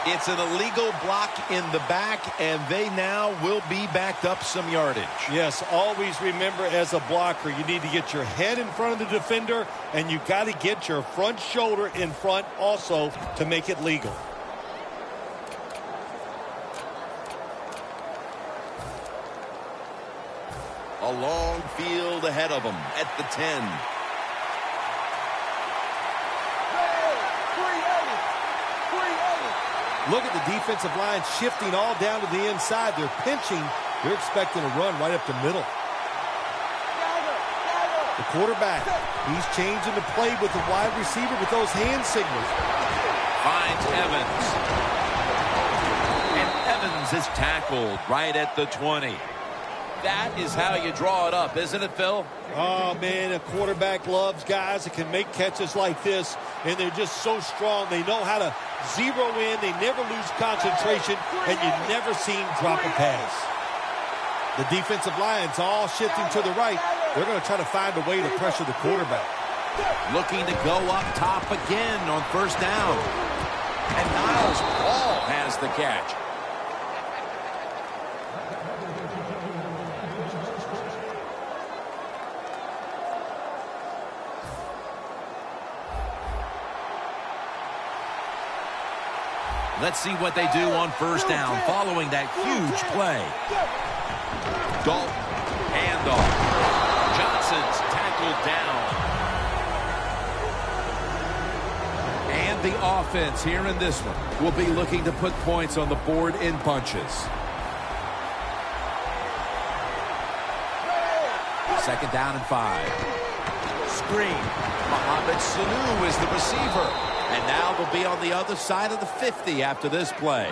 It's an illegal block in the back, and they now will be backed up some yardage. Yes, always remember as a blocker, you need to get your head in front of the defender, and you got to get your front shoulder in front also to make it legal. A long field ahead of them at the 10. Look at the defensive line shifting all down to the inside. They're pinching. They're expecting a run right up the middle. The quarterback, he's changing the play with the wide receiver with those hand signals. Finds Evans. And Evans is tackled right at the 20. That is how you draw it up, isn't it, Phil? Oh, man, a quarterback loves guys that can make catches like this, and they're just so strong. They know how to zero in. They never lose concentration, and you never see them drop a pass. The defensive line's all shifting to the right. They're going to try to find a way to pressure the quarterback. Looking to go up top again on first down. And Niles Paul has the catch. Let's see what they do on first down following that huge play. Dalton, handoff. Johnson's tackled down. And the offense here in this one will be looking to put points on the board in bunches. Second down and 5. Screen. Mohamed Sanu is the receiver. And now they'll be on the other side of the 50 after this play.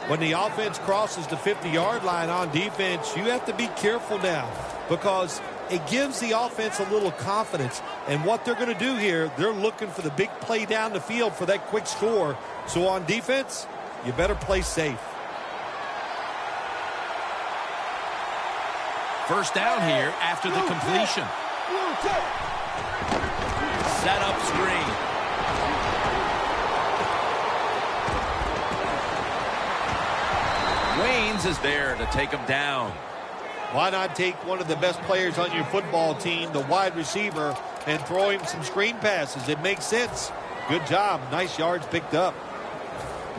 When the offense crosses the 50-yard line on defense, you have to be careful now because it gives the offense a little confidence. And what they're going to do here, they're looking for the big play down the field for that quick score. So on defense, you better play safe. First down here after the completion. Set up screen. Waynes is there to take him down. Why not take one of the best players on your football team, the wide receiver, and throw him some screen passes? It makes sense. Good job. Nice yards picked up.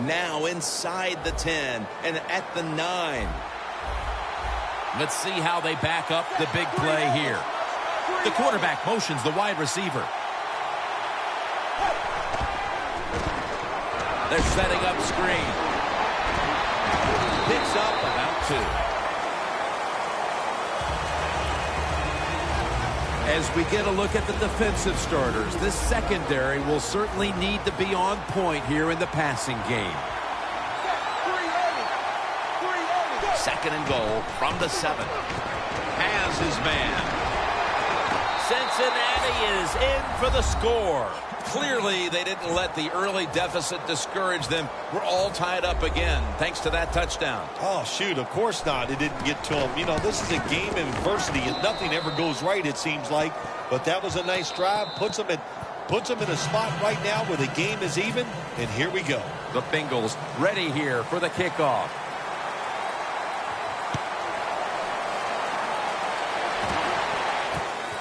Now inside the 10 and at the 9. Let's see how they back up the big play here. The quarterback motions the wide receiver. They're setting up screen. Picks up about 2. As we get a look at the defensive starters, this secondary will certainly need to be on point here in the passing game. Second and goal from the 7. Has his man. Cincinnati is in for the score. Clearly, they didn't let the early deficit discourage them. We're all tied up again, thanks to that touchdown. Oh, shoot, of course not. It didn't get to them. You know, this is a game of adversity, and nothing ever goes right, it seems like. But that was a nice drive. Puts them in a spot right now where the game is even, and here we go. The Bengals ready here for the kickoff.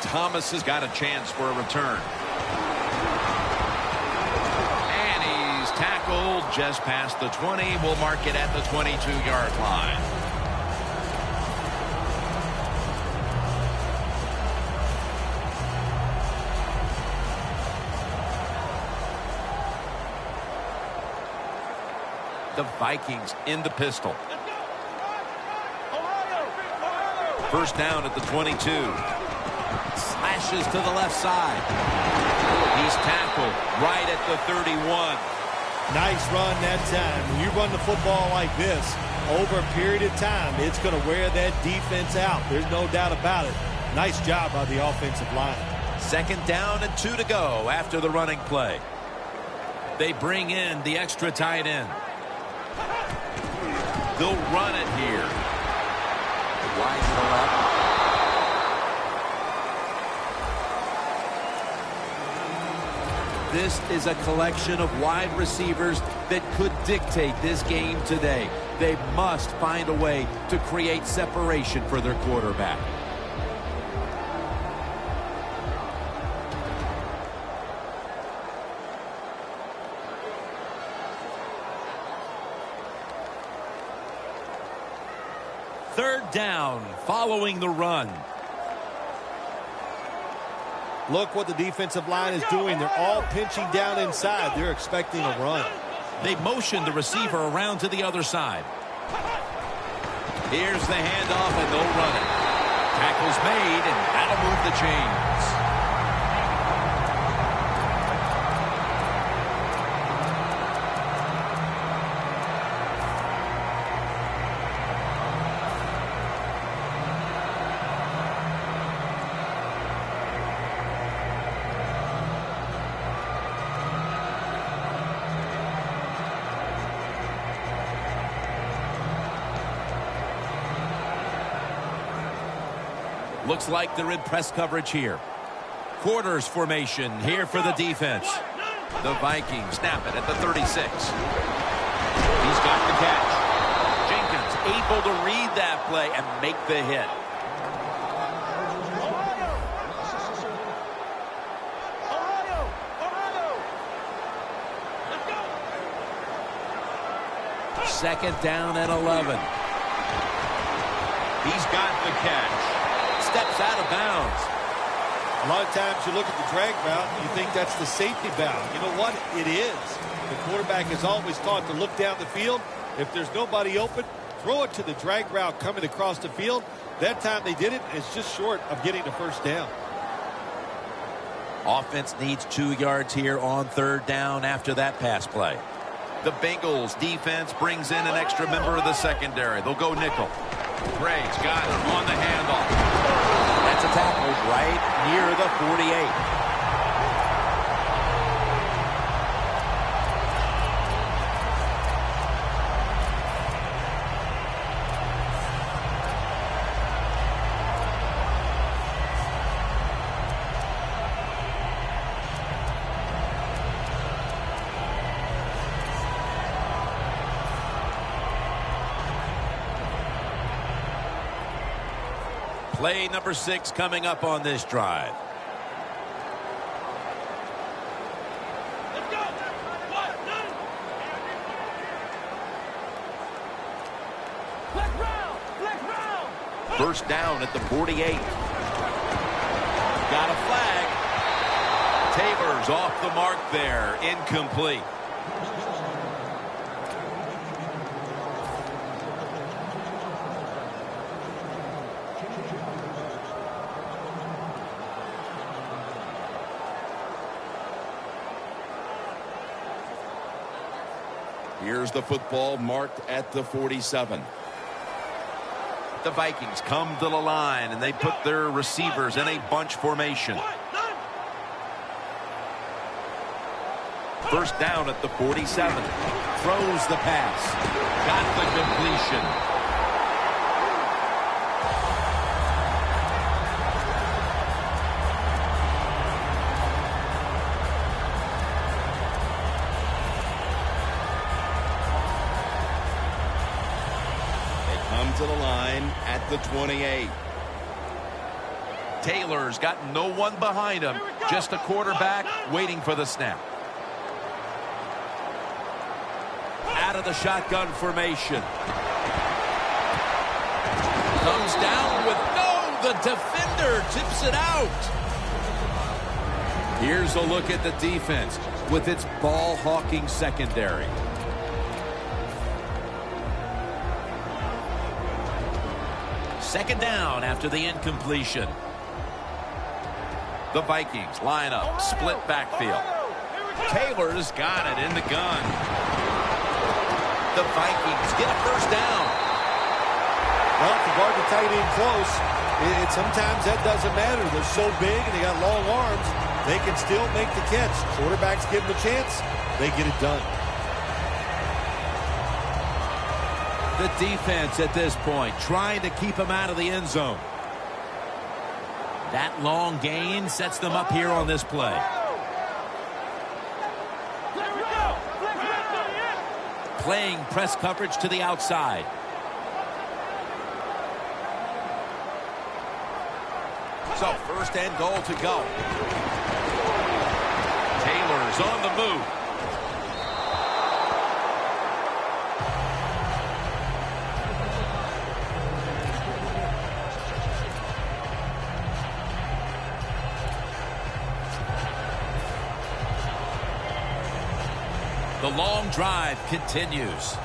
Thomas has got a chance for a return. Tackled just past the 20. We'll mark it at the 22-yard line. The Vikings in the pistol. First down at the 22. Slashes to the left side. He's tackled right at the 31. Nice run that time. When you run the football like this, over a period of time, it's going to wear that defense out. There's no doubt about it. Nice job by the offensive line. Second down and 2 to go after the running play. They bring in the extra tight end. They'll run it here. Wide to the left. This is a collection of wide receivers that could dictate this game today. They must find a way to create separation for their quarterback. Third down following the run. Look what the defensive line is doing. They're all pinching down inside. They're expecting a run. They motion the receiver around to the other side. Here's the handoff, and they'll run it. Tackle's made, and that'll move the chains. Looks like they're in press coverage here. Quarters formation here for the defense. The Vikings snap it at the 36. He's got the catch. Jenkins able to read that play and make the hit. Second down and 11. He's got the catch. Steps out of bounds. A lot of times you look at the drag route and you think that's the safety valve. You know what? It is. The quarterback is always taught to look down the field. If there's nobody open, throw it to the drag route coming across the field. That time they did it, and it's just short of getting the first down. Offense needs 2 yards here on third down after that pass play. The Bengals defense brings in an extra member of the secondary. They'll go nickel. Gray's got him on the handoff. That's a tackle right near the 48. Play number 6 coming up on this drive. First down at the 48. Got a flag. Taylor's off the mark there. Incomplete. Here's the football marked at the 47. The Vikings come to the line, and they put their receivers in a bunch formation. First down at the 47. Throws the pass. Got the completion. To the line at the 28. Taylor's got no one behind him, just a quarterback waiting for the snap. Out of the shotgun formation. Comes down with the defender tips it out. Here's a look at the defense with its ball hawking secondary. Second down after the incompletion. The Vikings line up, split backfield. Taylor's got it in the gun. The Vikings get a first down. Well, if you guard the tight end close, sometimes that doesn't matter. They're so big and they got long arms, they can still make the catch. Quarterbacks give them a chance, they get it done. The defense at this point trying to keep him out of the end zone. That long gain sets them up here on this play. playing press coverage to the outside. So, first and goal to go. Taylor's on the move. The long drive continues.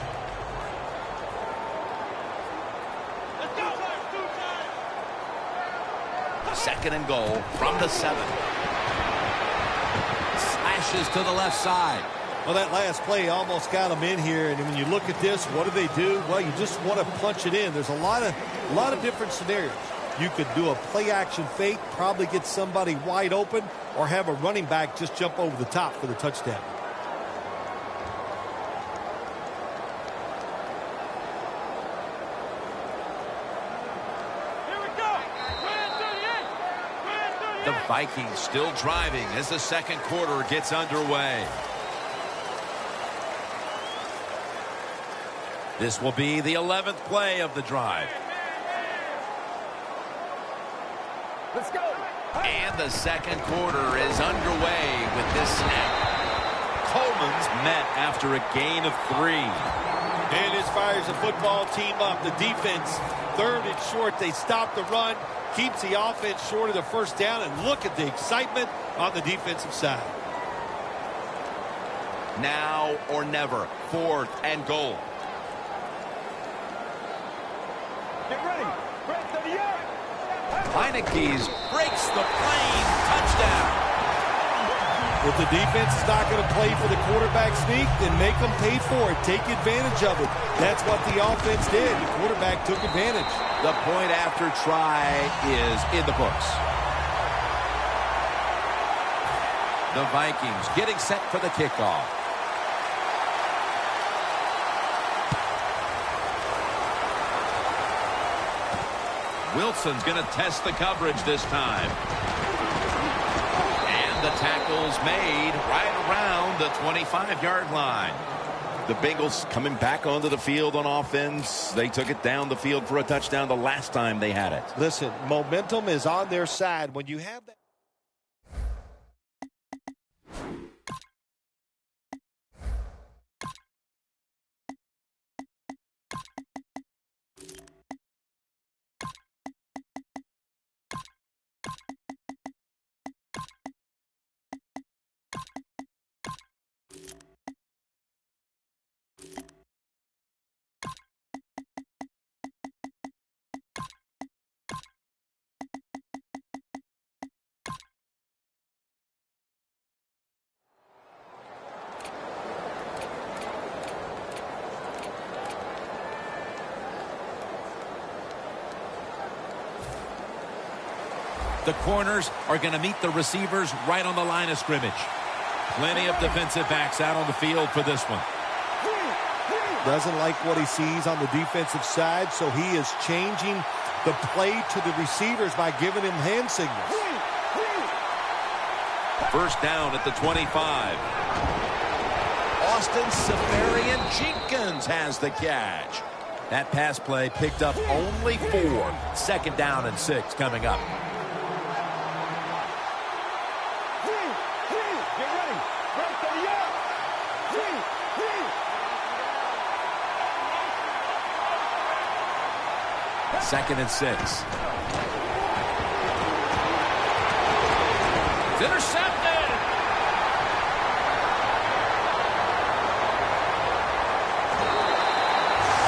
Second and goal from the 7. Slashes to the left side. Well, that last play almost got them in here. And when you look at this, what do? Well, you just want to punch it in. There's a lot of different scenarios. You could do a play-action fake, probably get somebody wide open, or have a running back just jump over the top for the touchdown. The Vikings still driving as the second quarter gets underway. This will be the 11th play of the drive. Let's go. And the second quarter is underway with this snap. Coleman's met after a gain of 3. And this fires the football team up. The defense, third and short. They stop the run. Keeps the offense short of the first down, and look at the excitement on the defensive side. Now or never, 4th and goal. Get ready. Break the yard. Heineke's breaks the plane. Touchdown. If the defense is not going to play for the quarterback sneak, then make them pay for it. Take advantage of it. That's what the offense did. The quarterback took advantage. The point after try is in the books. The Vikings getting set for the kickoff. Wilson's going to test the coverage this time. And the tackle's made right around the 25-yard line. The Bengals coming back onto the field on offense. They took it down the field for a touchdown the last time they had it. Listen, momentum is on their side. When you have that. The corners are going to meet the receivers right on the line of scrimmage. Plenty of defensive backs out on the field for this one. Doesn't like what he sees on the defensive side, so he is changing the play to the receivers by giving him hand signals. First down at the 25. Austin Seferian-Jenkins has the catch. That pass play picked up only 4. Second down and 6 coming up. Second and 6. It's intercepted.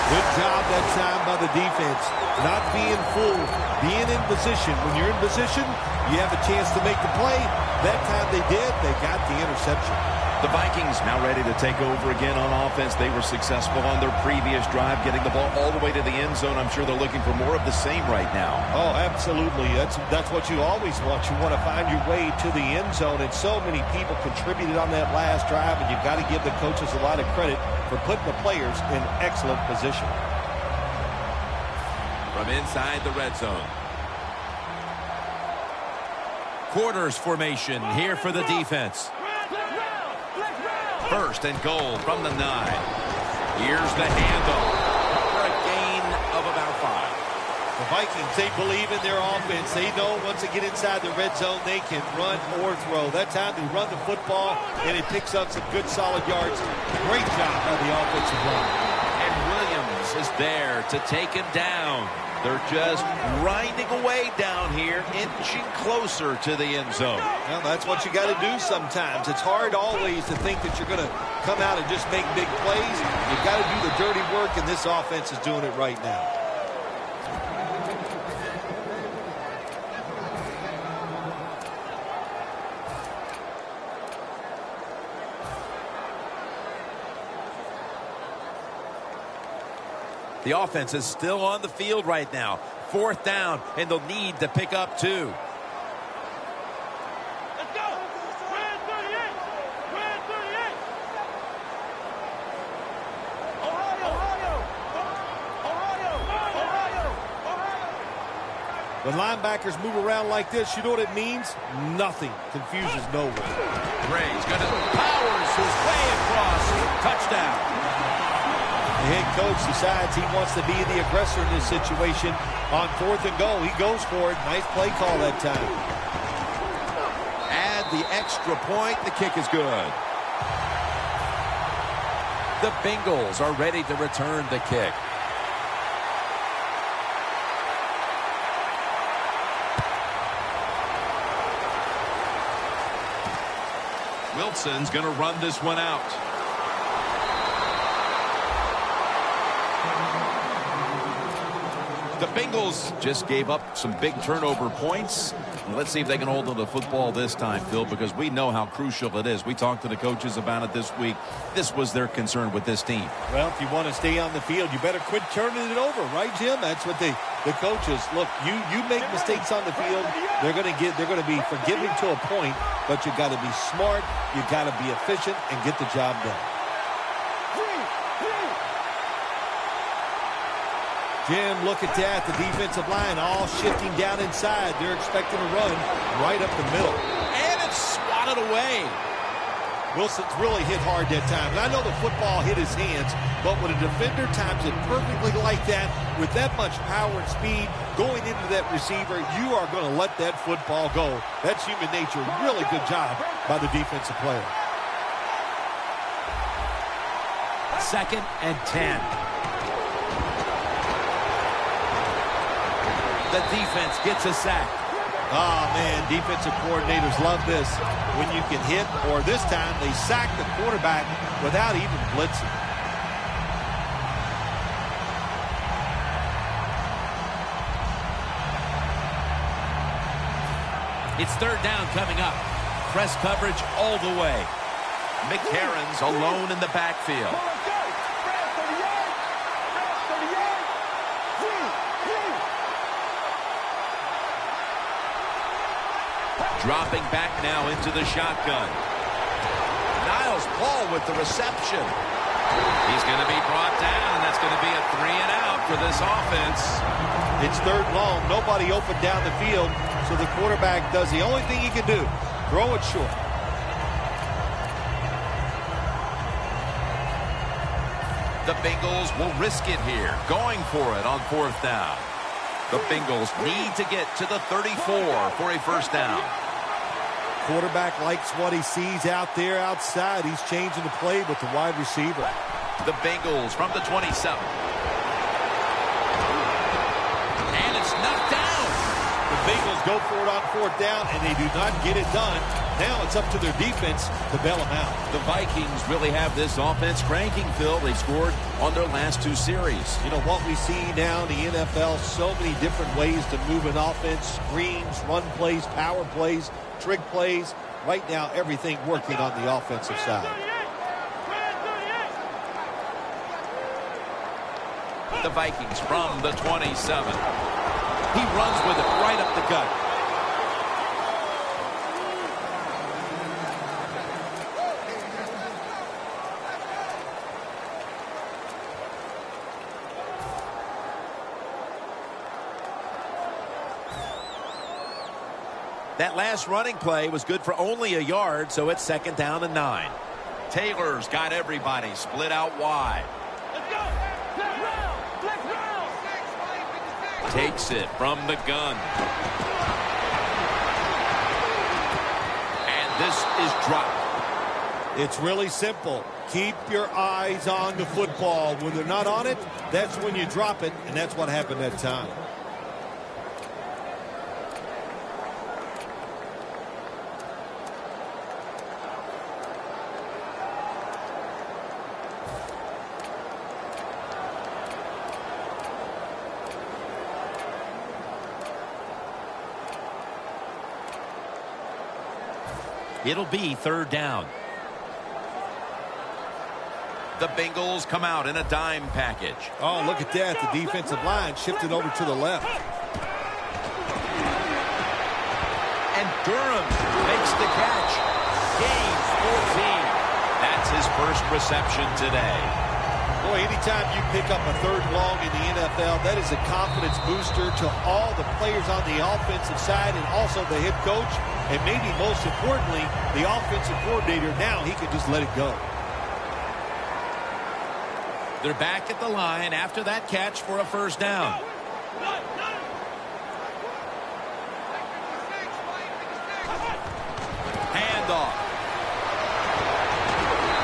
Good job that time by the defense. Not being fooled, being in position. When you're in position, you have a chance to make the play. That time they did. They got the interception. The Vikings now ready to take over again on offense. They were successful on their previous drive, getting the ball all the way to the end zone. I'm sure they're looking for more of the same right now. Oh, absolutely. That's what you always want. You want to find your way to the end zone, and so many people contributed on that last drive, and you've got to give the coaches a lot of credit for putting the players in excellent position. From inside the red zone. Quarters formation here for the defense. First and goal from the 9. Here's the handoff for a gain of about 5. The Vikings, they believe in their offense. They know once they get inside the red zone, they can run or throw. That time they run the football, and it picks up some good solid yards. Great job by the offensive line. And Williams is there to take him down. They're just grinding away down here, inching closer to the end zone. Well, that's what you got to do sometimes. It's hard always to think that you're going to come out and just make big plays. You've got to do the dirty work, and this offense is doing it right now. The offense is still on the field right now. 4th down, and they'll need to pick up 2. Let's go. Red 38. Red 38. Ohio. When linebackers move around like this, you know what it means? Nothing. Confusion's nowhere. Gray's going to powers his way across. Touchdown. The head coach decides he wants to be the aggressor in this situation. On 4th and goal, he goes for it. Nice play call that time. Add the extra point. The kick is good. The Bengals are ready to return the kick. Wilson's going to run this one out. The Bengals just gave up some big turnover points. Let's see if they can hold on to the football this time, Phil, because we know how crucial it is. We talked to the coaches about it this week. This was their concern with this team. Well, if you want to stay on the field, you better quit turning it over, right, Jim? That's what the coaches look. You make mistakes on the field, they're going to be forgiving to a point, but you got to be smart, you got to be efficient, and get the job done. Jim, look at that. The defensive line all shifting down inside. They're expecting a run right up the middle. And it's swatted away. Wilson's really hit hard that time. And I know the football hit his hands, but when a defender times it perfectly like that, with that much power and speed going into that receiver, you are going to let that football go. That's human nature. Really good job by the defensive player. 2nd and 10. The defense gets a sack. Oh, man, defensive coordinators love this. When you can hit, or this time they sack the quarterback without even blitzing. It's 3rd down coming up. Press coverage all the way. McCarron's alone in the backfield. Dropping back now into the shotgun. Niles Paul with the reception. He's going to be brought down, and that's going to be a 3 and out for this offense. It's 3rd long. Nobody open down the field, so the quarterback does the only thing he can do, throw it short. The Bengals will risk it here, going for it on 4th down. The Bengals need to get to the 34 for a 1st down. Quarterback likes what he sees out there outside. He's changing the play with the wide receiver. The Bengals from the 27. And it's knocked down. The Bengals go for it on 4th down, and they do not get it done. Now it's up to their defense to bail them out. The Vikings really have this offense cranking, Phil. They scored on their last 2 series. You know, what we see now in the NFL, so many different ways to move an offense. Screens, run plays, power plays, trick plays. Right now, everything working on the offensive side. The Vikings from the 27. He runs with it right up the gut. That last running play was good for only a yard, so it's 2nd down and 9. Taylor's got everybody split out wide. Takes it from the gun. And this is dropped. It's really simple. Keep your eyes on the football. When they're not on it, that's when you drop it, and that's what happened that time. It'll be third down. The Bengals come out in a dime package. Oh, look at that. The defensive line shifted over to the left. And Durham makes the catch. Gain 14. That's his first reception today. Boy, anytime you pick up a third long in the NFL, that is a confidence booster to all the players on the offensive side and also the head coach. And maybe most importantly, the offensive coordinator. Now he can just let it go. They're back at the line after that catch for a first down. Handoff.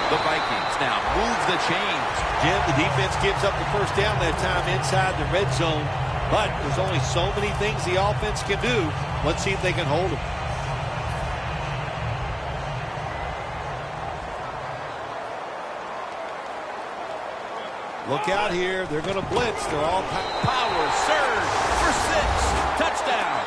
The Vikings now move the chains. Jim, the defense gives up the first down that time inside the red zone. But there's only so many things the offense can do. Let's see if they can hold them. Look out here. They're going to blitz. They're all power surge for 6. Touchdown.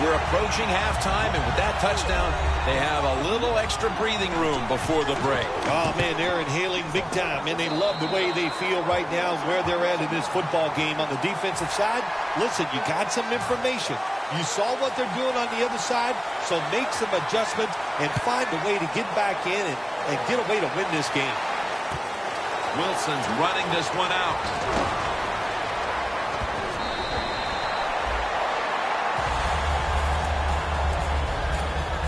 We're approaching halftime, and with that touchdown, they have a little extra breathing room before the break. Oh, man, they're inhaling big time, and they love the way they feel right now where they're at in this football game. On the defensive side, listen, you got some information. You saw what they're doing on the other side, so make some adjustments and find a way to get back in and get a way to win this game. Wilson's running this one out.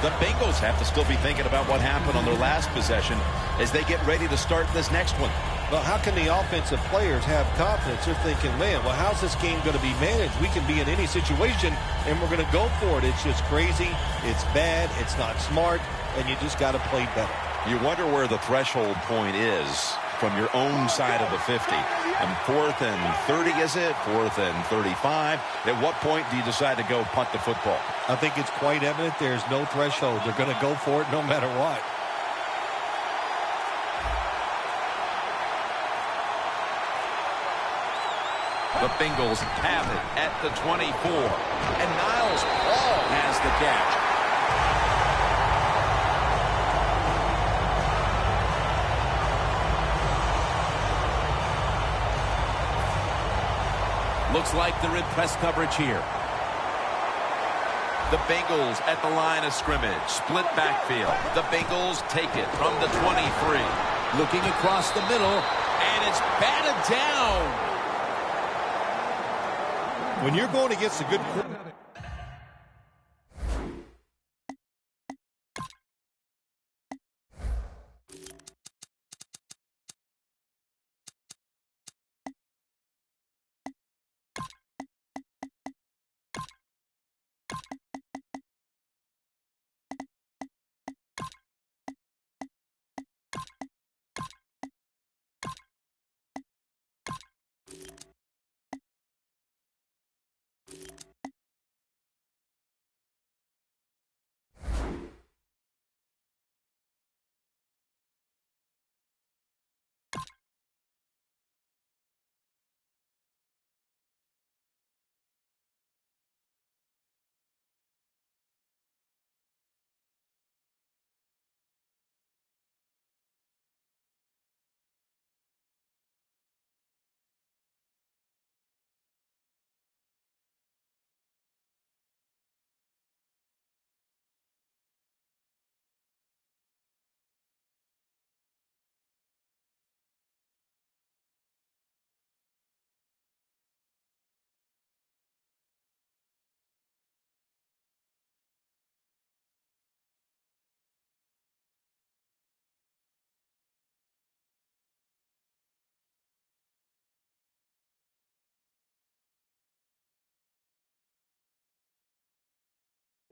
The Bengals have to still be thinking about what happened on their last possession as they get ready to start this next one. Well, how can the offensive players have confidence? They're thinking, man, well, how's this game going to be managed? We can be in any situation, and we're going to go for it. It's just crazy. It's bad. It's not smart, and you just got to play better. You wonder where the threshold point is from your own side of the 50. And 4th and 30, is it? 4th and 35. At what point do you decide to go punt the football? I think it's quite evident there's no threshold. They're going to go for it no matter what. The Bengals have it at the 24. And Niles Paul has the catch. Looks like they're in press coverage here. The Bengals at the line of scrimmage. Split backfield. The Bengals take it from the 23. Looking across the middle, and it's batted down. When you're going against a good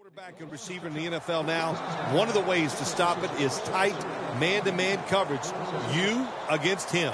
Quarterback and receiver in the NFL now, one of the ways to stop it is tight man-to-man coverage. You against him.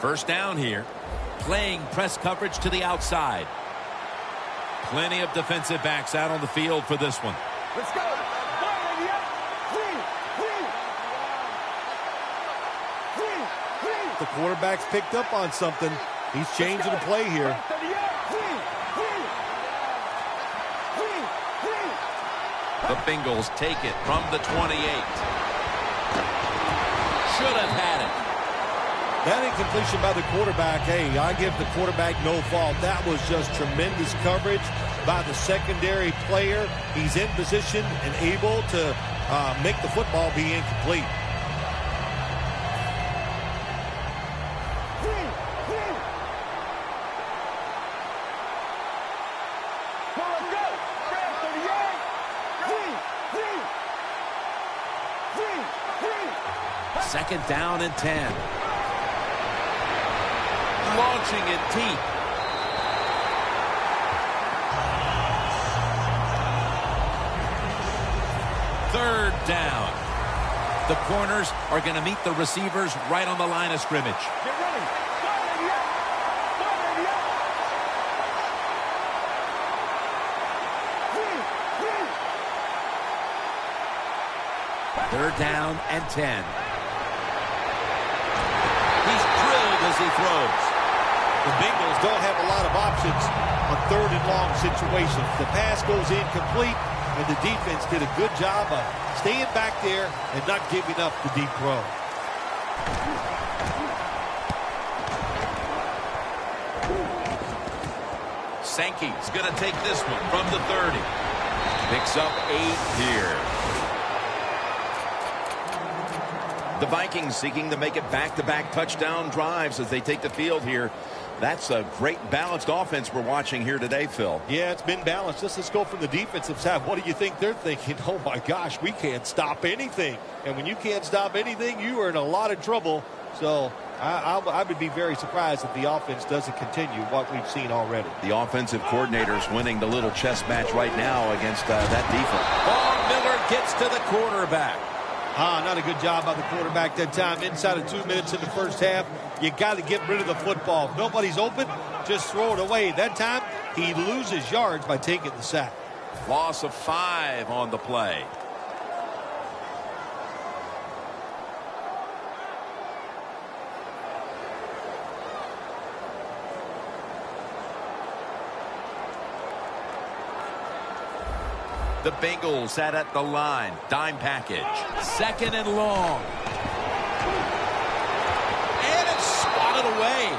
First down here. Playing press coverage to the outside. Plenty of defensive backs out on the field for this one. Let's go. The quarterback's picked up on something. He's changing the play here. The Bengals take it from the 28. Should have had it. That incompletion by the quarterback, hey, I give the quarterback no fault. That was just tremendous coverage by the secondary player. He's in position and able to make the football be incomplete. Second down and 10. Launching it deep. Third down. The corners are going to meet the receivers right on the line of scrimmage. Get ready. Third down and 10. He's drilled as he throws. The Bengals don't have a lot of options on third and long situations. The pass goes incomplete, and the defense did a good job of staying back there and not giving up the deep throw. Sankey's going to take this one from the 30. Picks up 8 here. The Vikings seeking to make it back-to-back touchdown drives as they take the field here. That's a great balanced offense we're watching here today, Phil. Yeah, it's been balanced. Let's go from the defensive side. What do you think they're thinking? Oh, my gosh, we can't stop anything. And when you can't stop anything, you are in a lot of trouble. So I would be very surprised if the offense doesn't continue what we've seen already. The offensive coordinator's winning the little chess match right now against that defense. Von Miller gets to the quarterback. Not a good job by the quarterback that time. Inside of 2 minutes in the first half, you got to get rid of the football. If nobody's open, just throw it away. That time, he loses yards by taking the sack. Loss of 5 on the play. The Bengals sat at the line. Dime package. Second and long. And it's swatted away.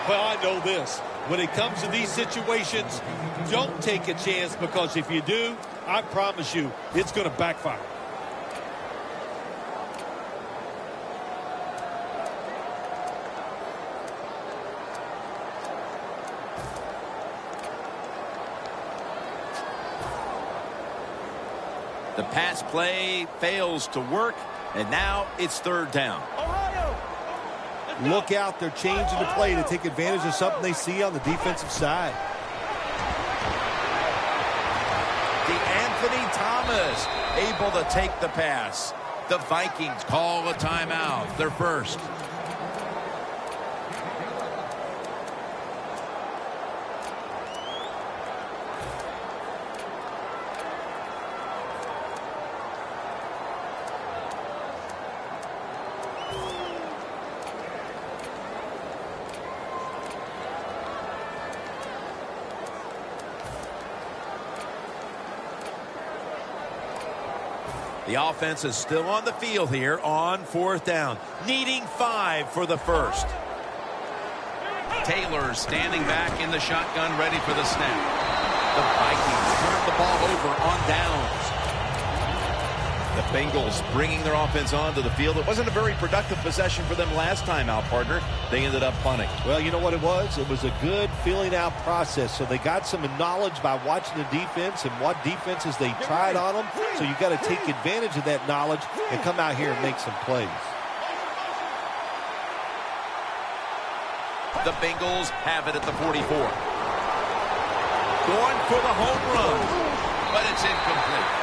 Well, I know this. When it comes to these situations, don't take a chance, because if you do, I promise you, it's going to backfire. The pass play fails to work, and now it's third down. Look out, they're changing the play to take advantage of something they see on the defensive side. DeAnthony Thomas able to take the pass. The Vikings call a timeout, their first. The offense is still on the field here on fourth down, needing 5 for the first. Taylor standing back in the shotgun, ready for the snap. The Vikings turn the ball over on downs. The Bengals bringing their offense onto the field. It wasn't a very productive possession for them last time out, partner. They ended up punting. Well, you know what it was? It was a good filling out process. So they got some knowledge by watching the defense and what defenses they tried on them. So you got to take advantage of that knowledge and come out here and make some plays. The Bengals have it at the 44. Going for the home run, but it's incomplete.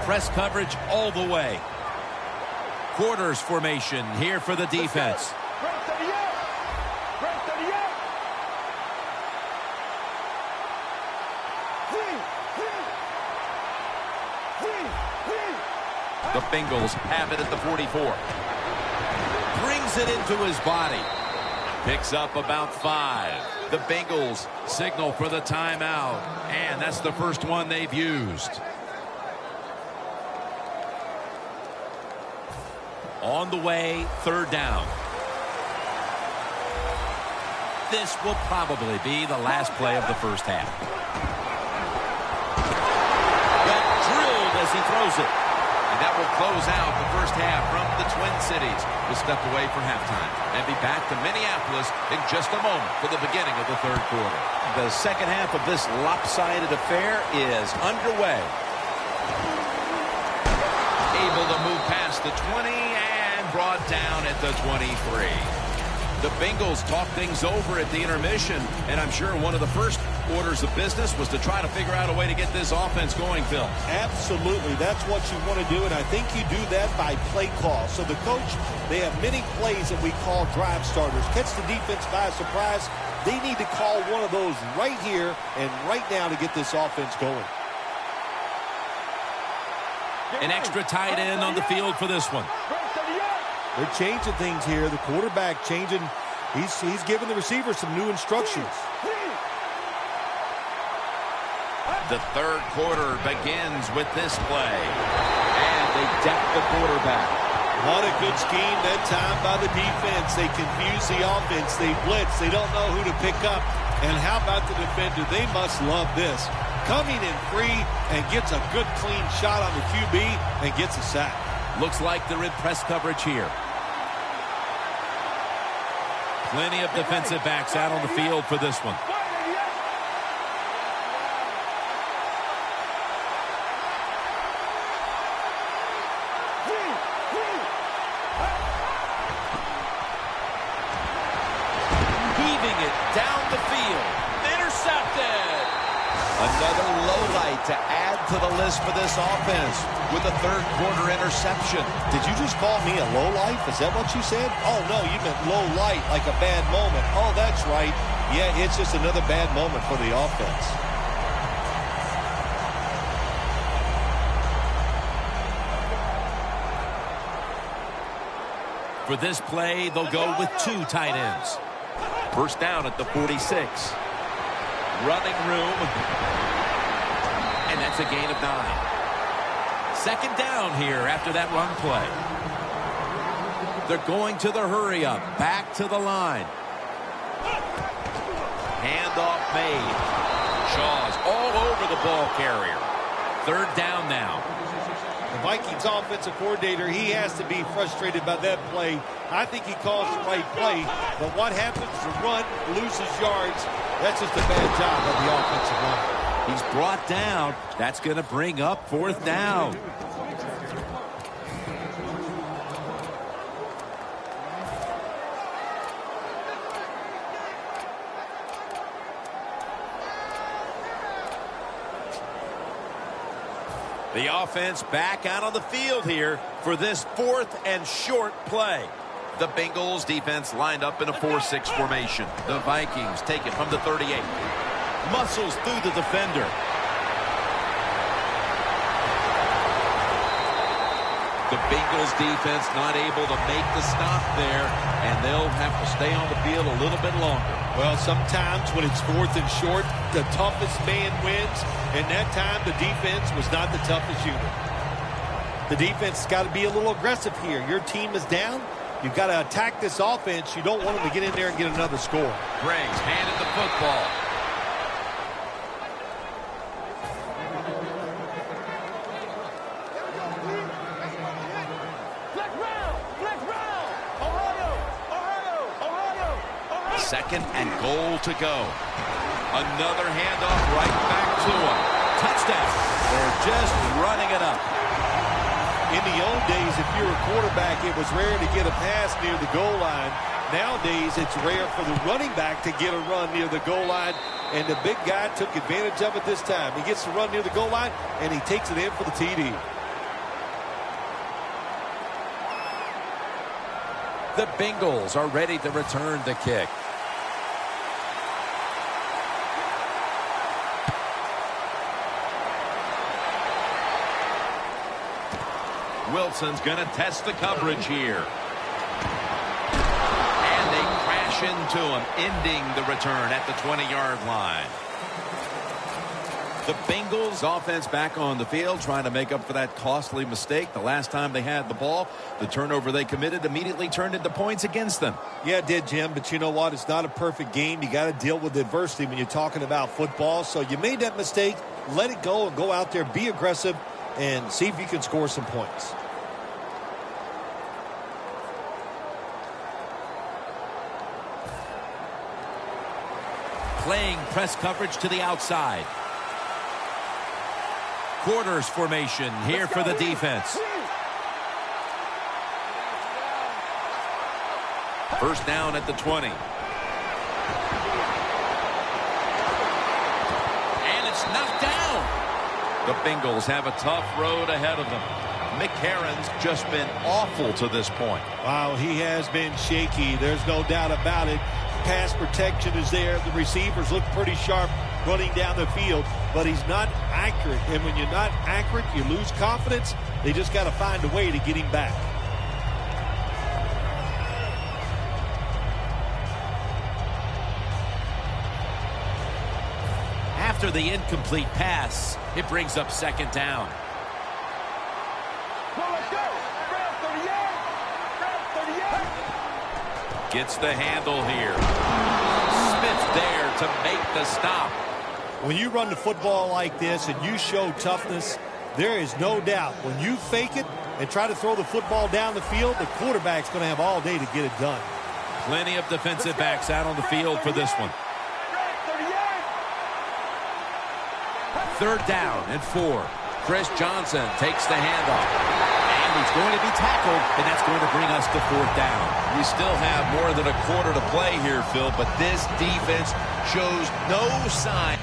Press coverage all the way. Quarters formation here for the defense. The Bengals have it at the 44. Brings it into his body. Picks up about 5. The Bengals signal for the timeout, and that's the first one they've used. On the way, 3rd down. This will probably be the last play of the first half. Got drilled as he throws it. And that will close out the first half from the Twin Cities. We'll step away for halftime and be back to Minneapolis in just a moment for the beginning of the 3rd quarter. The second half of this lopsided affair is underway. Able to move past the 20 and brought down at the 23. The Bengals talked things over at the intermission, and I'm sure one of the first orders of business was to try to figure out a way to get this offense going, Phil. Absolutely. That's what you want to do, and I think you do that by play call. So the coach, they have many plays that we call drive starters. Catch the defense by surprise. They need to call one of those right here and right now to get this offense going. An extra tight end on the field for this one. They're changing things here. The quarterback changing. He's giving the receiver some new instructions. The 3rd quarter begins with this play. And they deck the quarterback. What a good scheme that time by the defense. They confuse the offense. They blitz. They don't know who to pick up. And how about the defender? They must love this. Coming in free and gets a good clean shot on the QB and gets a sack. Looks like they're in press coverage here. Plenty of defensive backs out on the field for this one. Heaving it down the field. Intercepted. Another low light to add to the list for this offense with a 3rd quarter interception. Did you just call me a low life? Is that what you said? Oh, no, you meant low light, like a bad moment. Oh, that's right. Yeah, it's just another bad moment for the offense. For this play, they'll go with 2 tight ends. First down at the 46. Running room. And that's a gain of 9. 2nd down here after that run play. They're going to the hurry up. Back to the line. Handoff made. Shaw's all over the ball carrier. 3rd down now. The Vikings offensive coordinator, he has to be frustrated by that play. I think he calls the right play, but what happens? The run loses yards. That's just a bad job of the offensive line. He's brought down. That's going to bring up 4th down. The offense back out on the field here for this 4th and short play. The Bengals defense lined up in a 4-6 formation. The Vikings take it from the 38. Muscles through the defender. The Bengals defense not able to make the stop there, and they'll have to stay on the field a little bit longer. Well, sometimes when it's 4th and short, the toughest man wins, and that time the defense was not the toughest unit. The defense has got to be a little aggressive here. Your team is down. You've got to attack this offense. You don't want them to get in there and get another score. Greg's handed the football. Second and goal to go. Another handoff right back to him. Touchdown. They're just running it up. In the old days, if you're a quarterback, it was rare to get a pass near the goal line. Nowadays, it's rare for the running back to get a run near the goal line, and the big guy took advantage of it this time. He gets to run near the goal line, and he takes it in for the TD. The Bengals are ready to return the kick. Wilson's going to test the coverage here. And they crash lash into him, ending the return at the 20-yard line. The Bengals offense back on the field trying to make up for that costly mistake. The last time they had the ball, the turnover they committed immediately turned into points against them. Yeah, it did, Jim, but you know what? It's not a perfect game. You got to deal with adversity when you're talking about football. So you made that mistake, let it go, and go out there, be aggressive, and see if you can score some points. Playing press coverage to the outside. Quarters formation here for the defense. First down at the 20. And it's knocked down. The Bengals have a tough road ahead of them. McCarron's just been awful to this point. Wow, he has been shaky. There's no doubt about it. Pass protection is there. The receivers look pretty sharp running down the field, but he's not accurate. And when you're not accurate, you lose confidence. They just got to find a way to get him back. After the incomplete pass, it brings up second down. Well, let's go. Grab 38. Grab 38. Gets the handle here. Smith there to make the stop. When you run the football like this and you show toughness, there is no doubt when you fake it and try to throw the football down the field, the quarterback's going to have all day to get it done. Plenty of defensive backs out on the field for this one. Third down and 4. Chris Johnson takes the handoff. And he's going to be tackled, and that's going to bring us to fourth down. We still have more than a quarter to play here, Phil, but this defense shows no sign.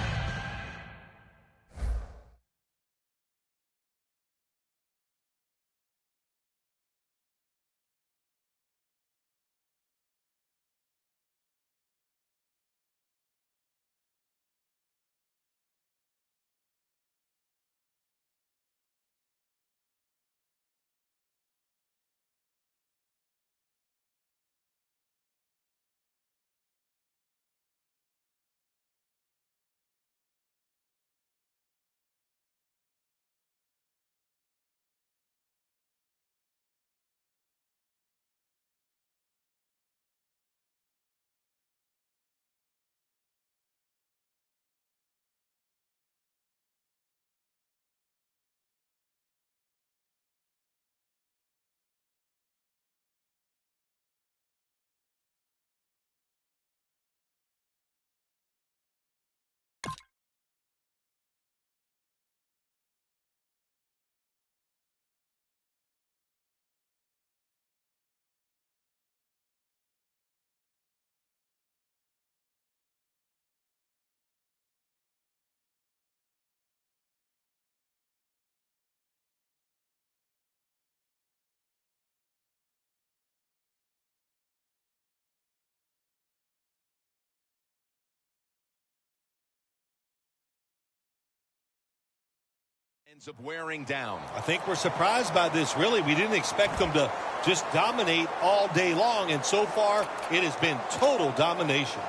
Ends up wearing down. I think we're surprised by this, really. We didn't expect them to just dominate all day long, and so far it has been total domination.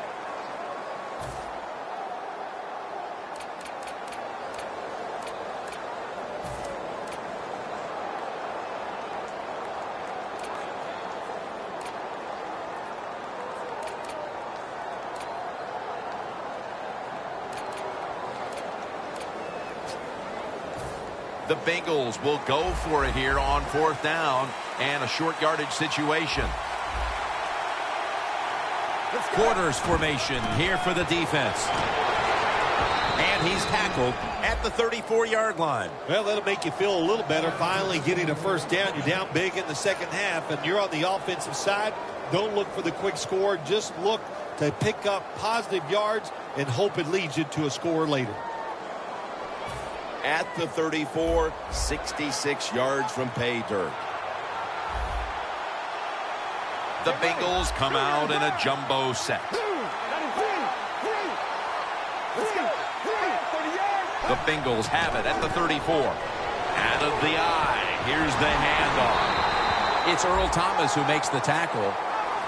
The Bengals will go for it here on fourth down and a short yardage situation. Quarters formation here for the defense. And he's tackled at the 34-yard line. Well, that'll make you feel a little better finally getting a first down. You're down big in the second half, and you're on the offensive side. Don't look for the quick score. Just look to pick up positive yards and hope it leads you to a score later. At the 34, 66 yards from pay dirt. The Bengals come out in a jumbo set. The Bengals have it at the 34. Out of the eye. Here's the handoff. It's Earl Thomas who makes the tackle.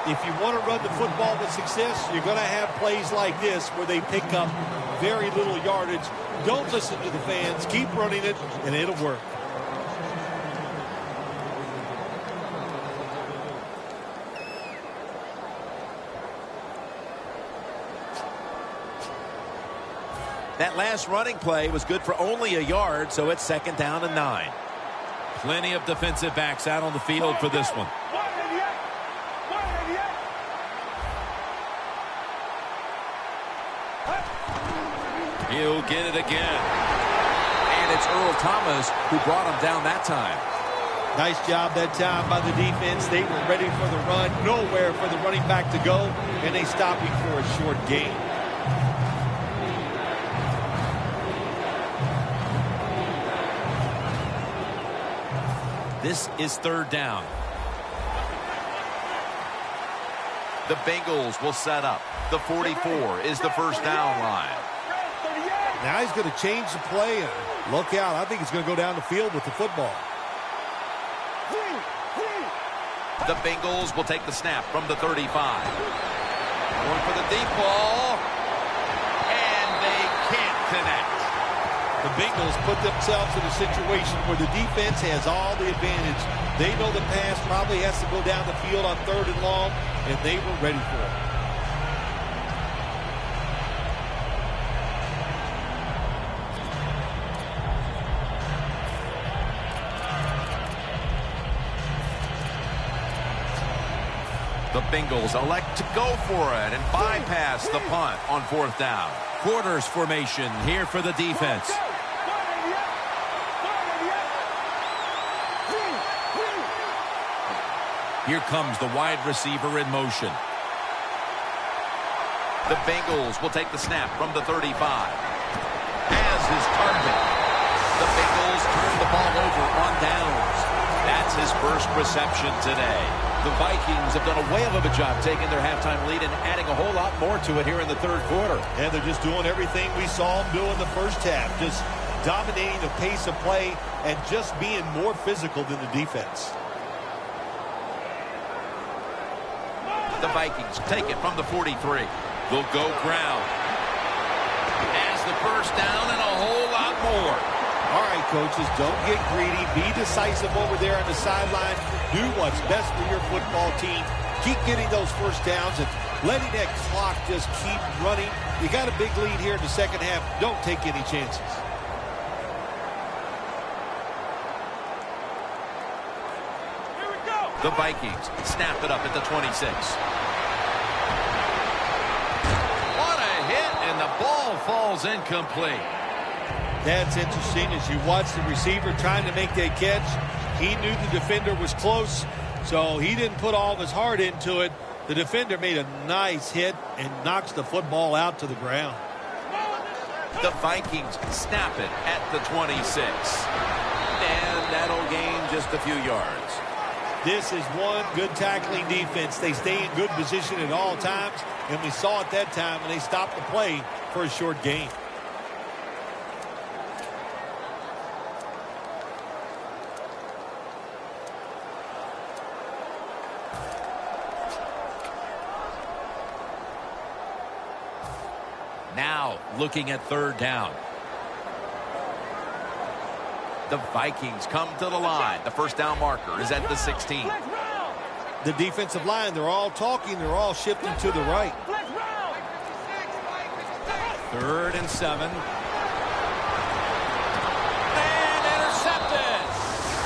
If you want to run the football with success, you're going to have plays like this where they pick up very little yardage. Don't listen to the fans. Keep running it, and it'll work. That last running play was good for only a yard, so it's 2nd down and 9. Plenty of defensive backs out on the field for this one. He'll get it again. And it's Earl Thomas who brought him down that time. Nice job that time by the defense. They were ready for the run. Nowhere for the running back to go, and they stopped him for a short gain. This is 3rd down. The Bengals will set up. The 44 is the first down line. Now he's going to change the play. And look out. I think he's going to go down the field with the football. The Bengals will take the snap from the 35. Going for the deep ball. And they can't connect. The Bengals put themselves in a situation where the defense has all the advantage. They know the pass probably has to go down the field on 3rd and long, and they were ready for it. The Bengals elect to go for it and bypass the punt on 4th down. Quarters formation here for the defense. Here comes the wide receiver in motion. The Bengals will take the snap from the 35. As his target. The Bengals turn the ball over on downs. That's his first reception today. The Vikings have done a whale of a job taking their halftime lead and adding a whole lot more to it here in the 3rd quarter. And they're just doing everything we saw them do in the first half. Just dominating the pace of play and just being more physical than the defense. The Vikings take it from the 43. They'll go ground. As the first down and a whole lot more. All right, coaches, don't get greedy. Be decisive over there on the sideline. Do what's best for your football team. Keep getting those first downs and letting that clock just keep running. You got a big lead here in the second half. Don't take any chances. The Vikings snap it up at the 26. What a hit, and the ball falls incomplete. That's interesting. As you watch the receiver trying to make that catch, he knew the defender was close, so he didn't put all of his heart into it. The defender made a nice hit and knocks the football out to the ground. The Vikings snap it at the 26. And that'll gain just a few yards. This is one good tackling defense. They stay in good position at all times, and we saw it that time when they stopped the play for a short gain. Now looking at 3rd down. The Vikings come to the line. The first down marker is at the 16. The defensive line, they're all talking. They're all shifting to the right. 3rd and 7. And intercepted.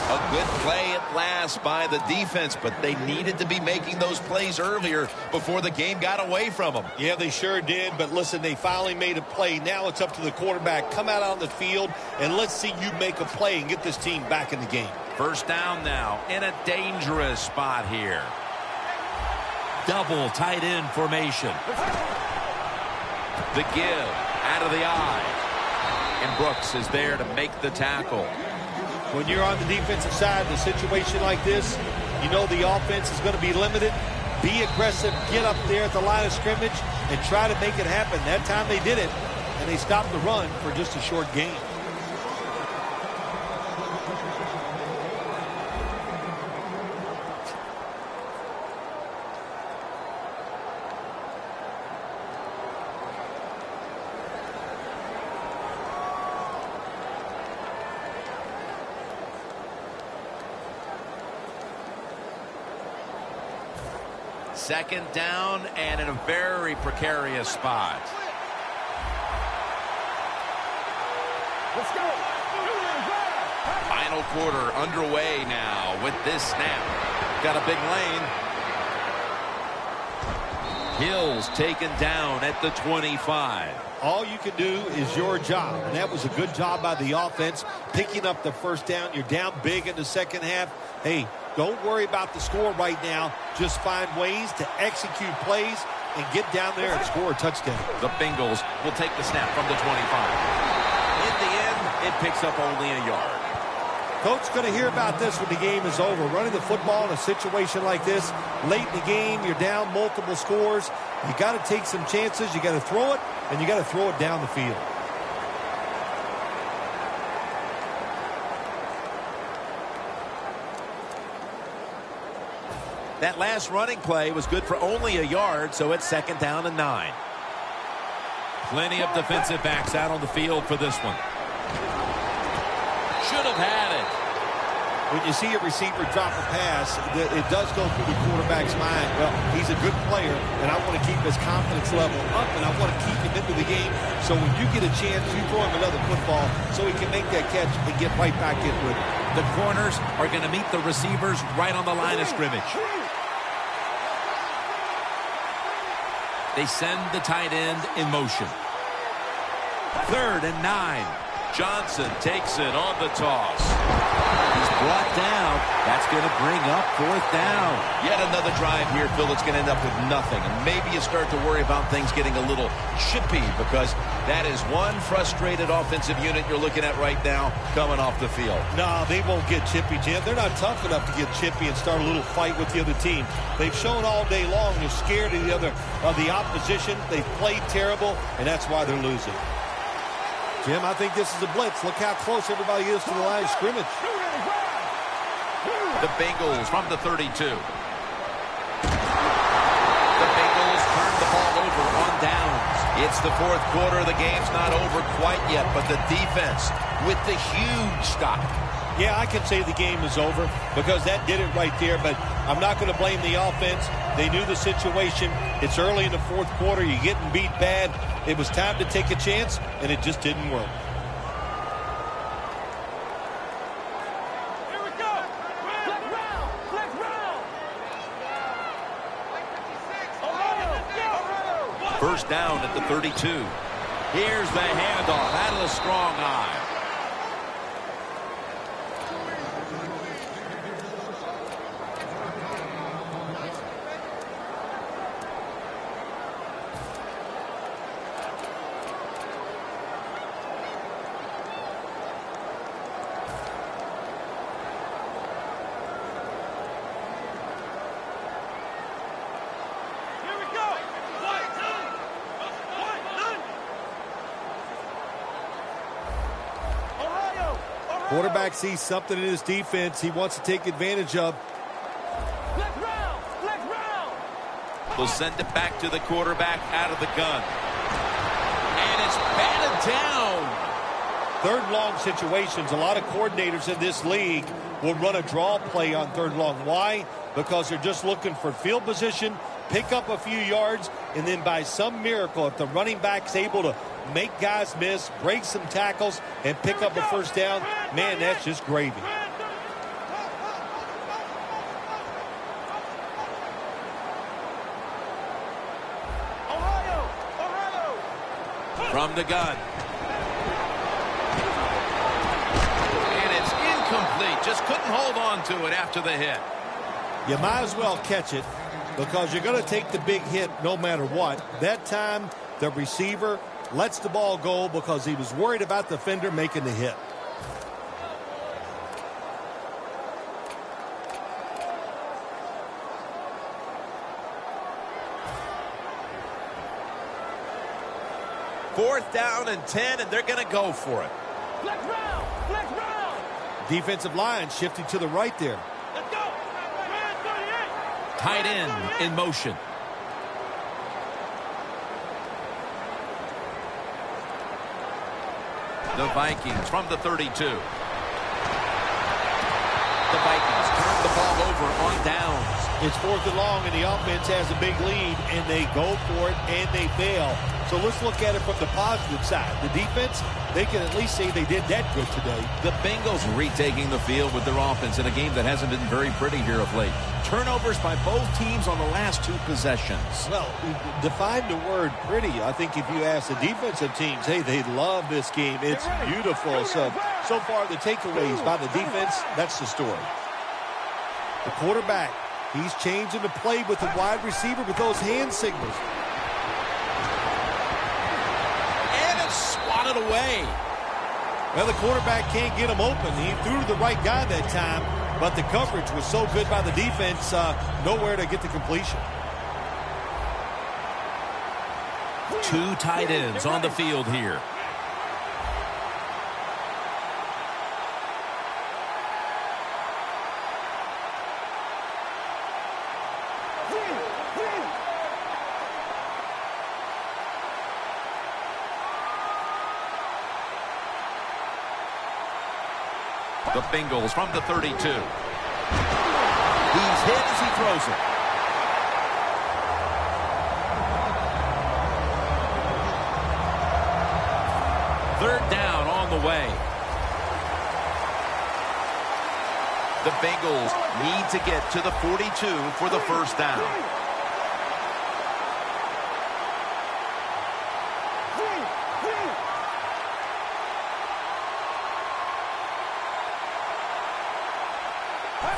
A good play at last by the defense, but they needed to be making those plays earlier before the game got away from them. Yeah, they sure did. But listen, they finally made a play. Now it's up to the quarterback. Come out on the field, and let's see you make a play and get this team back in the game. First down now in a dangerous spot here. Double tight end formation. The give out of the eye. And Brooks is there to make the tackle. When you're on the defensive side in a situation like this, you know the offense is going to be limited. Be aggressive, get up there at the line of scrimmage, and try to make it happen. That time they did it, and they stopped the run for just a short gain. Second down and in a very precarious spot. Let's go. Final quarter underway now with this snap. Got a big lane. Hill's taken down at the 25. All you can do is your job, and that was a good job by the offense, picking up the first down. You're down big in the second half. Hey, don't worry about the score right now. Just find ways to execute plays and get down there and score a touchdown. The Bengals will take the snap from the 25. In the end, it picks up only a yard. Coach going to hear about this when the game is over. Running the football in a situation like this, late in the game, you're down multiple scores. You got to take some chances. You got to throw it, and you got to throw it down the field. That last running play was good for only a yard, so it's second down and 9. Plenty of defensive backs out on the field for this one. Should have had it. When you see a receiver drop a pass, it does go through the quarterback's mind. Well, he's a good player, and I want to keep his confidence level up, and I want to keep him into the game. So when you get a chance, you throw him another football so he can make that catch and get right back in with it. The corners are going to meet the receivers right on the line of scrimmage. They send the tight end in motion. 3rd and 9. Johnson takes it on the toss. He's brought down. That's going to bring up 4th down. Yet another drive here, Phil, that's going to end up with nothing. And maybe you start to worry about things getting a little chippy, because that is one frustrated offensive unit you're looking at right now coming off the field. No, they won't get chippy, Jim. They're not tough enough to get chippy and start a little fight with the other team. They've shown all day long they're scared of the opposition. They've played terrible, and that's why they're losing. Jim, I think this is a blitz. Look how close everybody is to the line of scrimmage. The Bengals from the 32. The Bengals turn the ball over on downs. It's the 4th quarter. The game's not over quite yet, but the defense with the huge stop. Yeah, I can say the game is over because that did it right there, but I'm not going to blame the offense. They knew the situation. It's early in the 4th quarter. You're getting beat bad. It was time to take a chance, and it just didn't work. Here we go. Flex round. Flex round. First down at the 32. Here's the handoff out of the strong eye. Quarterback sees something in his defense he wants to take advantage of. Flex round. Flex round. They'll send it back to the quarterback out of the gun. And it's batted down. 3rd long situations. A lot of coordinators in this league will run a draw play on 3rd long. Why? Because they're just looking for field position, pick up a few yards, and then by some miracle, if the running back's able to make guys miss, break some tackles, and pick up a first down, man, that's just gravy. Ohio. From the gun. And it's incomplete. Just couldn't hold on to it after the hit. You might as well catch it because you're going to take the big hit no matter what. That time, the receiver lets the ball go because he was worried about the defender making the hit. Fourth down and 10, and they're going to go for it. Flex round. Flex round. Defensive line shifting to the right there. Let's go. Man 38. Tight end in motion. The Vikings from the 32. The Vikings turn the ball over on downs. It's 4th and long, and the offense has a big lead, and they go for it, and they fail. So let's look at it from the positive side. The defense, they can at least say they did that good today. The Bengals retaking the field with their offense in a game that hasn't been very pretty here of late. Turnovers by both teams on the last 2 possessions. Well, define the word pretty. I think if you ask the defensive teams, hey, they love this game. It's beautiful. So far, the takeaways by the defense, that's the story. The quarterback, he's changing the play with the wide receiver with those hand signals. And it's swatted away. Well, the quarterback can't get him open. He threw to the right guy that time, but the coverage was so good by the defense, nowhere to get the completion. 2 tight ends on the field here. The Bengals from the 32. He's hit as he throws it. Third down on the way. The Bengals need to get to the 42 for the first down.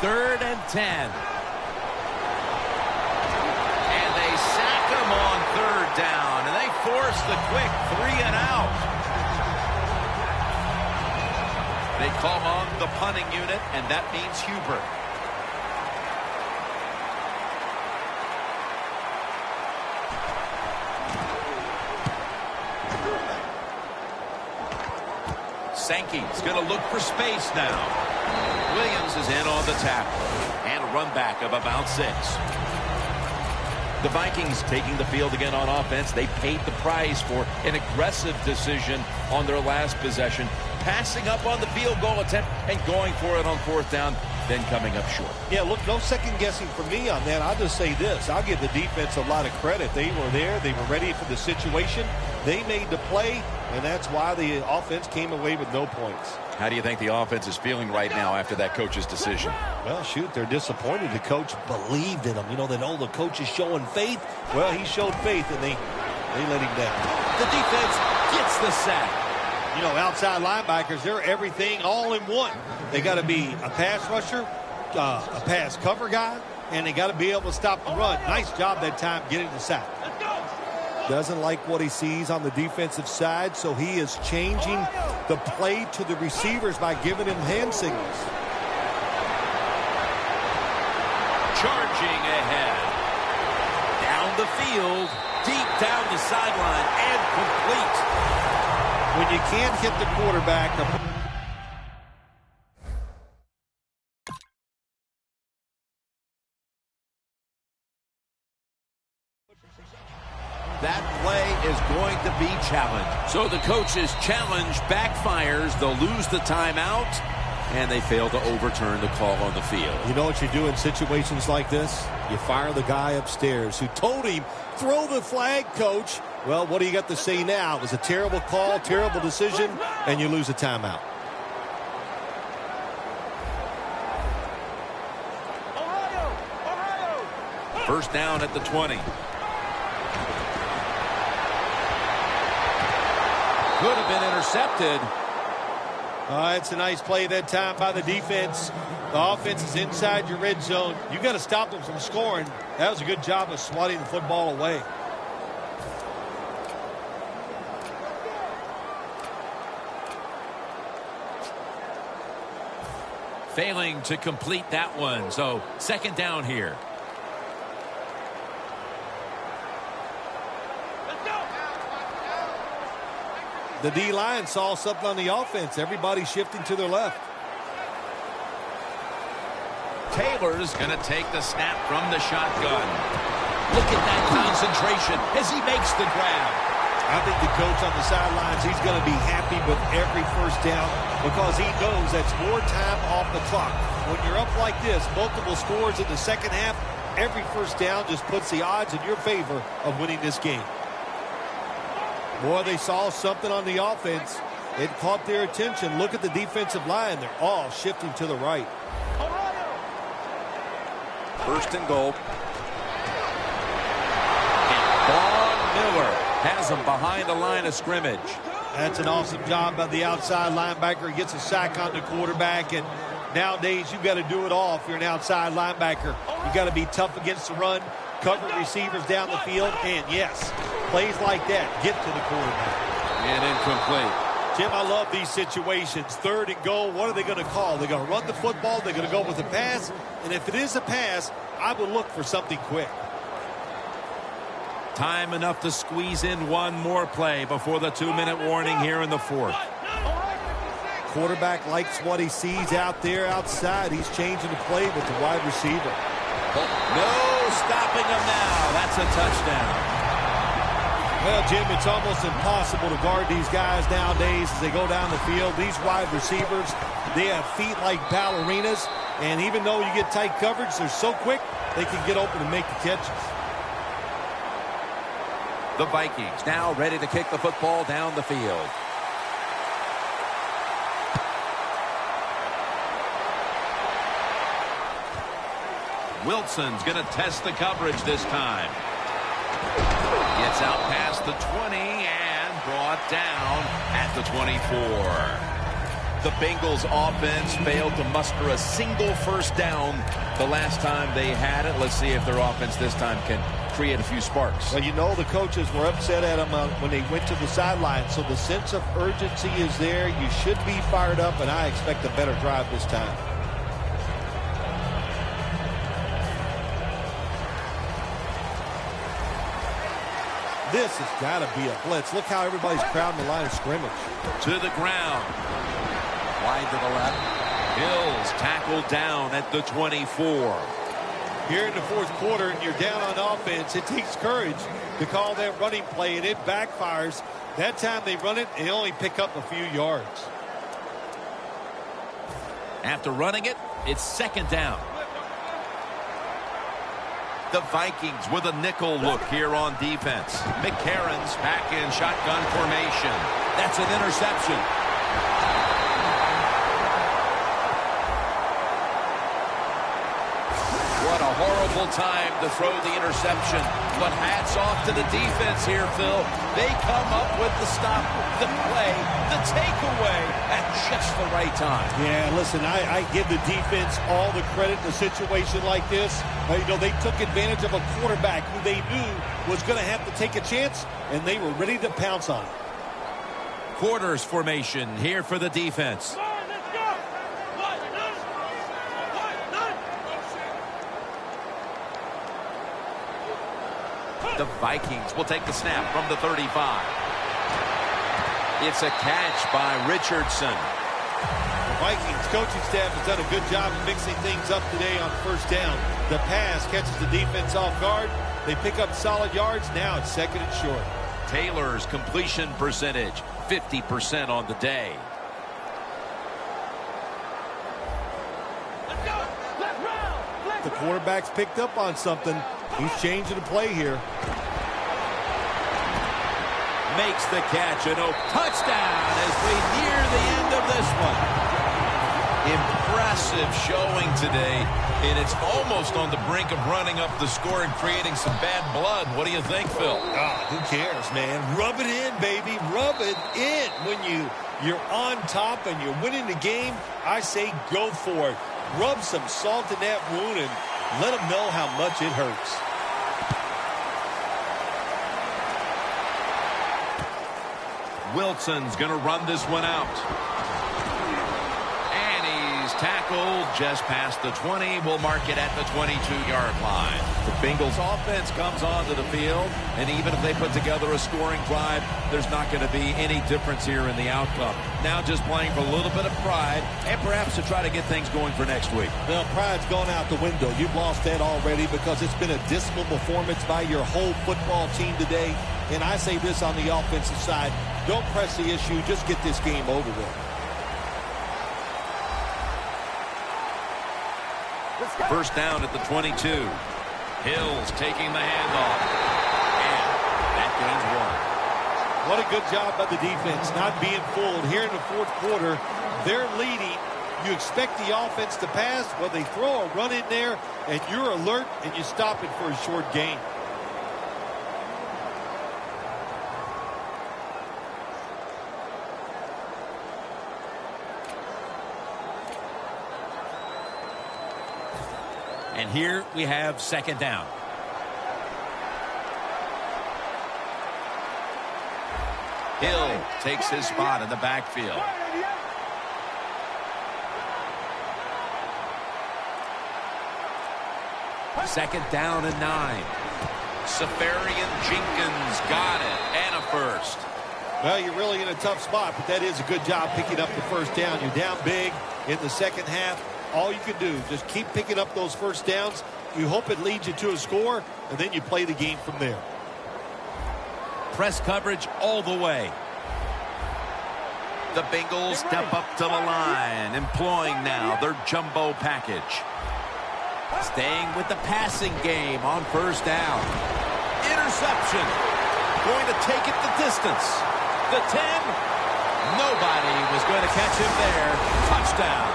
Third and 10. And they sack him on 3rd down. And they force the quick 3 and out. They call on the punting unit, and that means Huber. Sankey's going to look for space now. Williams is in on the tackle. And a run back of about 6. The Vikings taking the field again on offense. They paid the price for an aggressive decision on their last possession. Passing up on the field goal attempt and going for it on 4th down, then coming up short. Yeah, look, no second guessing for me on that. I'll just say this. I'll give the defense a lot of credit. They were there. They were ready for the situation. They made the play, and that's why the offense came away with no points. How do you think the offense is feeling right now after that coach's decision? Well, shoot, they're disappointed. The coach believed in them. You know, that the coach is showing faith. Well, he showed faith, and they let him down. The defense gets the sack. You know, outside linebackers, they're everything all in one. They got to be a pass rusher, a pass cover guy, and they got to be able to stop the run. Nice job that time getting the sack. Doesn't like what he sees on the defensive side, so he is changing the play to the receivers by giving him hand signals. Charging ahead. Down the field, deep down the sideline, and complete. When you can't hit the quarterback, that play is going to be challenged. So the coach's challenge backfires. They'll lose the timeout, and they fail to overturn the call on the field. You know what you do in situations like this? You fire the guy upstairs who told him, throw the flag, coach. Well, what do you got to say now? It was a terrible call, terrible decision, and you lose a timeout. First down at the 20. Could have been intercepted. It's a nice play that time by the defense. The offense is inside your red zone. You got to stop them from scoring. That was a good job of swatting the football away. Failing to complete that one. So second down here. The D-line saw something on the offense. Everybody shifting to their left. Taylor's going to take the snap from the shotgun. Look at that concentration as he makes the grab. I think the coach on the sidelines, he's going to be happy with every first down because he knows that's more time off the clock. When you're up like this, multiple scores in the second half, every first down just puts the odds in your favor of winning this game. Boy, they saw something on the offense. It caught their attention. Look at the defensive line. They're all shifting to the right. First and goal. Miller has him behind the line of scrimmage. That's an awesome job by the outside linebacker. He gets a sack on the quarterback, and nowadays you've got to do it all if you're an outside linebacker. You've got to be tough against the run, cover receivers down the field, and yes, plays like that get to the quarterback. And incomplete. Jim, I love these situations. Third and goal, what are they going to call? They're going to run the football, they're going to go with a pass, and if it is a pass, I would look for something quick. Time enough to squeeze in one more play before the 2-minute warning here in the fourth. Quarterback likes what he sees out there outside. He's changing the play with the wide receiver. No stopping him now. That's a touchdown. Well, Jim, it's almost impossible to guard these guys nowadays as they go down the field. These wide receivers, they have feet like ballerinas, and even though you get tight coverage, they're so quick, they can get open and make the catches. The Vikings now ready to kick the football down the field. Wilson's going to test the coverage this time. Gets out past the 20 and brought down at the 24. The Bengals offense failed to muster a single first down the last time they had it. Let's see if their offense this time can create a few sparks. Well, you know the coaches were upset at them when they went to the sideline, so the sense of urgency is there. You should be fired up, and I expect a better drive this time. This has got to be a blitz. Look how everybody's crowding the line of scrimmage. To the ground. Wide to the left. Hills tackled down at the 24. Here in the fourth quarter, and you're down on offense, it takes courage to call that running play, and it backfires. That time they run it, and they only pick up a few yards. After running it, it's second down. The Vikings with a nickel look here on defense. McCarron's back in shotgun formation. That's an interception. What a horrible time to throw the interception. But hats off to the defense here, Phil. They come up with the stop, the play, the takeaway at just the right time. Yeah, listen, I give the defense all the credit in a situation like this. You know, they took advantage of a quarterback who they knew was going to have to take a chance, and they were ready to pounce on it. Quarters formation here for the defense. The Vikings will take the snap from the 35. It's a catch by Richardson. The Vikings coaching staff has done a good job of mixing things up today on first down. The pass catches the defense off guard. They pick up solid yards. Now it's second and short. Taylor's completion percentage, 50% on the day. The quarterback's picked up on something. He's changing the play here. Makes the catch, and touchdown as we near the end of this one. Impressive showing today, and it's almost on the brink of running up the score and creating some bad blood. What do you think, Phil? Who cares, man? Rub it in, baby. Rub it in. When you're on top and you're winning the game, I say go for it. Rub some salt in that wound and let them know how much it hurts. Wilson's going to run this one out. And he's tackled just past the 20. We'll mark it at the 22-yard line. The Bengals offense comes onto the field, and even if they put together a scoring drive, there's not going to be any difference here in the outcome. Now just playing for a little bit of pride and perhaps to try to get things going for next week. Well, pride's gone out the window. You've lost that already because it's been a dismal performance by your whole football team today. And I say this on the offensive side, don't press the issue, just get this game over with. First down at the 22. Hill's taking the handoff. And that gains one. What a good job by the defense, not being fooled. Here in the fourth quarter, they're leading. You expect the offense to pass. Well, they throw a run in there, and you're alert, and you stop it for a short gain. And here we have second down. Hill takes his spot in the backfield. Second down and 9. Safarian Jenkins got it, and a first. Well, you're really in a tough spot, but that is a good job picking up the first down. You're down big in the second half. All you can do, just keep picking up those first downs. You hope it leads you to a score, and then you play the game from there. Press coverage all the way. The Bengals step up to the line, employing now their jumbo package. Staying with the passing game on first down. Interception. Going to take it the distance. The 10. Nobody was going to catch him there. Touchdown.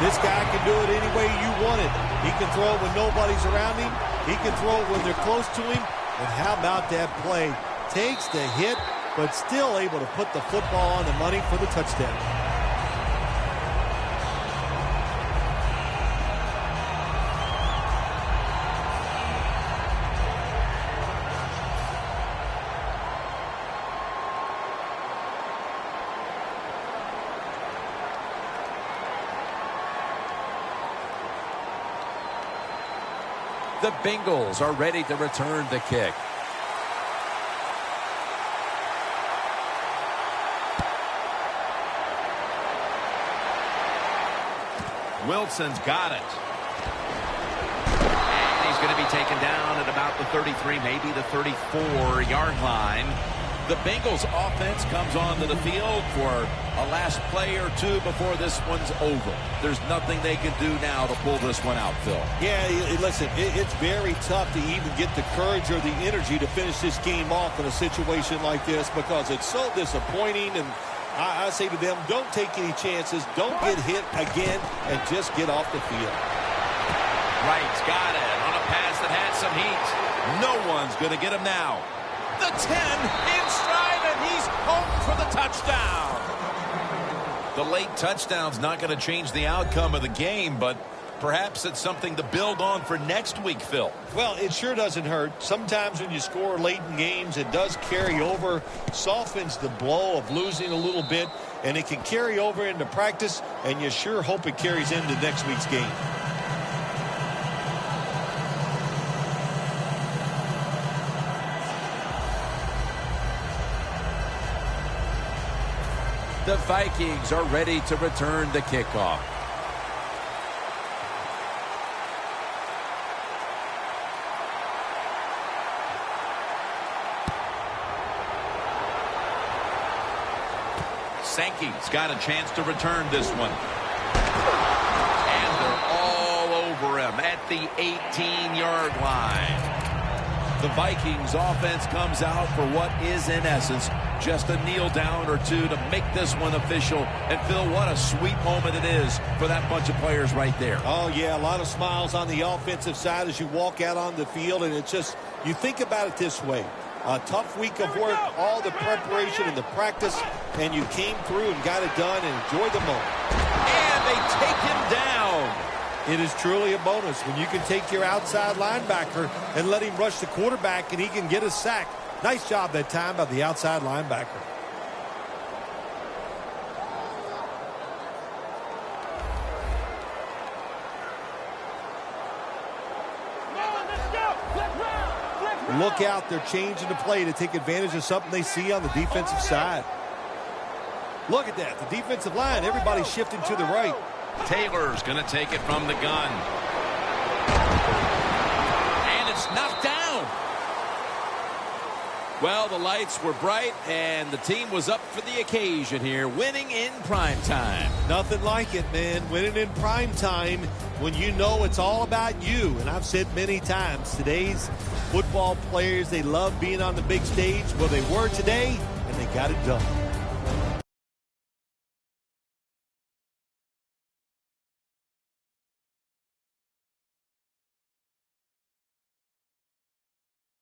This guy can do it any way you want it. He can throw it when nobody's around him. He can throw it when they're close to him. And how about that play? Takes the hit, but still able to put the football on the money for the touchdown. The Bengals are ready to return the kick. Wilson's got it. And he's going to be taken down at about the 33, maybe the 34-yard line. The Bengals offense comes onto the field for a last play or two before this one's over. There's nothing they can do now to pull this one out, Phil. Yeah, listen, it's very tough to even get the courage or the energy to finish this game off in a situation like this because it's so disappointing. And I say to them, don't take any chances. Don't get hit again and just get off the field. Wright's got it on a pass that had some heat. No one's going to get him now. The 10 in stride, and he's home for the touchdown. The late touchdown's not going to change the outcome of the game, but perhaps it's something to build on for next week, Phil. Well, it sure doesn't hurt. Sometimes when you score late in games, it does carry over, softens the blow of losing a little bit, and it can carry over into practice, and you sure hope it carries into next week's game. The Vikings are ready to return the kickoff. Sankey's got a chance to return this one. And they're all over him at the 18-yard line. The Vikings offense comes out for what is, in essence, just a kneel down or two to make this one official. And, Phil, what a sweet moment it is for that bunch of players right there. Oh, yeah, a lot of smiles on the offensive side as you walk out on the field. And it's just, you think about it this way. A tough week of work, all the preparation and the practice, and you came through and got it done and enjoyed the moment. And they take him down. It is truly a bonus when you can take your outside linebacker and let him rush the quarterback and he can get a sack. Nice job that time by the outside linebacker. Look out, they're changing the play to take advantage of something they see on the defensive side. Look at that, the defensive line, everybody's shifting to the right. Taylor's going to take it from the gun. And it's knocked down. Well, the lights were bright, and the team was up for the occasion here, winning in prime time. Nothing like it, man. Winning in prime time when you know it's all about you. And I've said many times, today's football players, they love being on the big stage. Well, they were today, and they got it done.